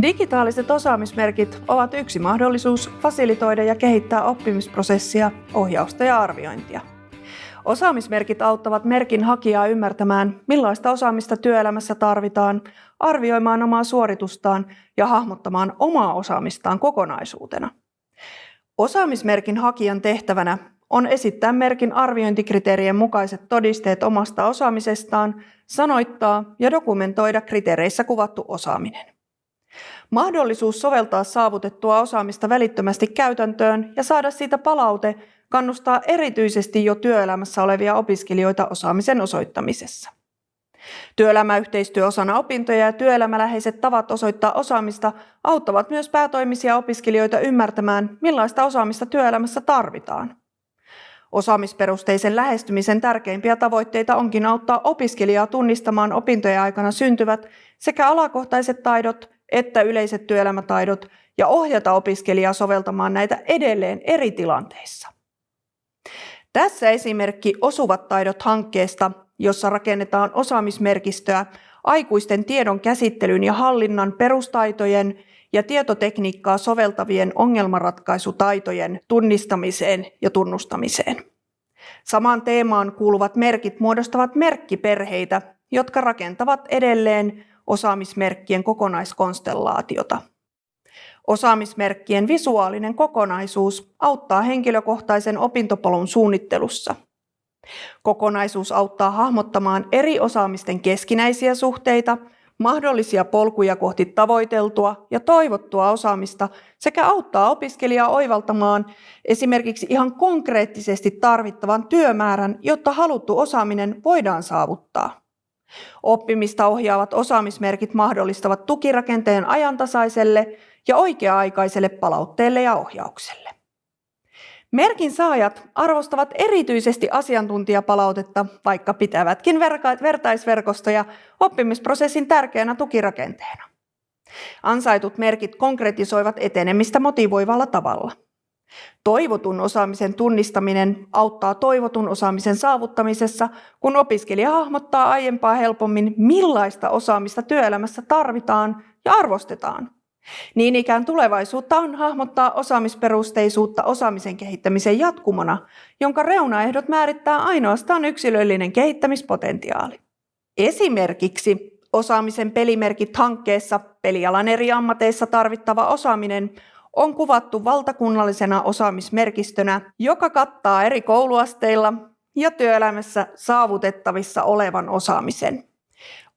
Digitaaliset osaamismerkit ovat yksi mahdollisuus fasilitoida ja kehittää oppimisprosessia, ohjausta ja arviointia. Osaamismerkit auttavat merkin hakijaa ymmärtämään, millaista osaamista työelämässä tarvitaan, arvioimaan omaa suoritustaan ja hahmottamaan omaa osaamistaan kokonaisuutena. Osaamismerkin hakijan tehtävänä on esittää merkin arviointikriteerien mukaiset todisteet omasta osaamisestaan, sanoittaa ja dokumentoida kriteereissä kuvattu osaaminen. Mahdollisuus soveltaa saavutettua osaamista välittömästi käytäntöön ja saada siitä palaute kannustaa erityisesti jo työelämässä olevia opiskelijoita osaamisen osoittamisessa. Työelämäyhteistyö osana opintoja ja työelämäläheiset tavat osoittaa osaamista auttavat myös päätoimisia opiskelijoita ymmärtämään, millaista osaamista työelämässä tarvitaan. Osaamisperusteisen lähestymisen tärkeimpiä tavoitteita onkin auttaa opiskelijaa tunnistamaan opintojen aikana syntyvät sekä alakohtaiset taidot että yleiset työelämätaidot ja ohjata opiskelijaa soveltamaan näitä edelleen eri tilanteissa. Tässä esimerkki Osuvat taidot -hankkeesta, jossa rakennetaan osaamismerkistöä aikuisten tiedon käsittelyn ja hallinnan perustaitojen ja tietotekniikkaa soveltavien ongelmanratkaisutaitojen tunnistamiseen ja tunnustamiseen. Samaan teemaan kuuluvat merkit muodostavat merkkiperheitä, jotka rakentavat edelleen osaamismerkkien kokonaiskonstellaatiota. Osaamismerkkien visuaalinen kokonaisuus auttaa henkilökohtaisen opintopolun suunnittelussa. Kokonaisuus auttaa hahmottamaan eri osaamisten keskinäisiä suhteita, mahdollisia polkuja kohti tavoiteltua ja toivottua osaamista sekä auttaa opiskelijaa oivaltamaan esimerkiksi ihan konkreettisesti tarvittavan työmäärän, jotta haluttu osaaminen voidaan saavuttaa. Oppimista ohjaavat osaamismerkit mahdollistavat tukirakenteen ajantasaiselle ja oikea-aikaiselle palautteelle ja ohjaukselle. Merkin saajat arvostavat erityisesti asiantuntijapalautetta, vaikka pitävätkin vertaisverkostoja oppimisprosessin tärkeänä tukirakenteena. Ansaitut merkit konkretisoivat etenemistä motivoivalla tavalla. Toivotun osaamisen tunnistaminen auttaa toivotun osaamisen saavuttamisessa, kun opiskelija hahmottaa aiempaa helpommin, millaista osaamista työelämässä tarvitaan ja arvostetaan. Niin ikään tulevaisuutta on hahmottaa osaamisperusteisuutta osaamisen kehittämisen jatkumona, jonka reunaehdot määrittää ainoastaan yksilöllinen kehittämispotentiaali. Esimerkiksi osaamisen pelimerkit -hankkeessa pelialan eri ammateissa tarvittava osaaminen on kuvattu valtakunnallisena osaamismerkistönä, joka kattaa eri kouluasteilla ja työelämässä saavutettavissa olevan osaamisen.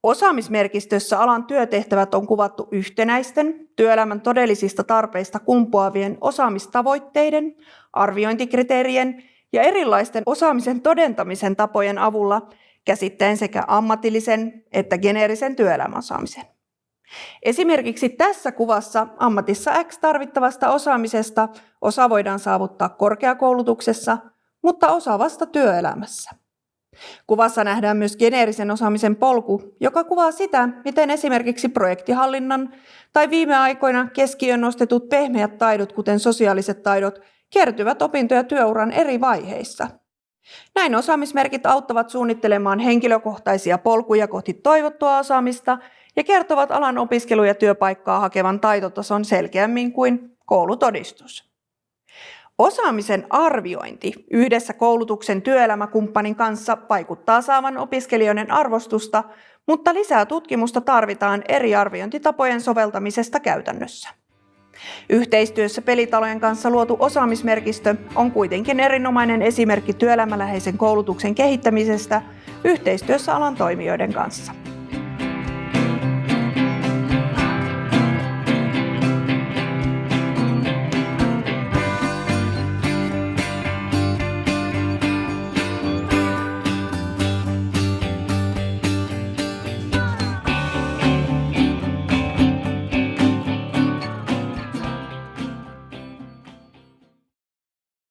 Osaamismerkistössä alan työtehtävät on kuvattu yhtenäisten, työelämän todellisista tarpeista kumpuavien osaamistavoitteiden, arviointikriteerien ja erilaisten osaamisen todentamisen tapojen avulla käsittäen sekä ammatillisen että geneerisen työelämäosaamisen. Esimerkiksi tässä kuvassa ammatissa X tarvittavasta osaamisesta osa voidaan saavuttaa korkeakoulutuksessa, mutta osa vasta työelämässä. Kuvassa nähdään myös geneerisen osaamisen polku, joka kuvaa sitä, miten esimerkiksi projektihallinnan tai viime aikoina keskiöön nostetut pehmeät taidot, kuten sosiaaliset taidot, kertyvät opinto- ja työuran eri vaiheissa. Näin osaamismerkit auttavat suunnittelemaan henkilökohtaisia polkuja kohti toivottua osaamista ja kertovat alan opiskelu- ja työpaikkaa hakevan taitotason selkeämmin kuin koulutodistus. Osaamisen arviointi yhdessä koulutuksen työelämäkumppanin kanssa vaikuttaa saavan opiskelijoiden arvostusta, mutta lisää tutkimusta tarvitaan eri arviointitapojen soveltamisesta käytännössä. Yhteistyössä pelitalojen kanssa luotu osaamismerkistö on kuitenkin erinomainen esimerkki työelämäläheisen koulutuksen kehittämisestä yhteistyössä alan toimijoiden kanssa.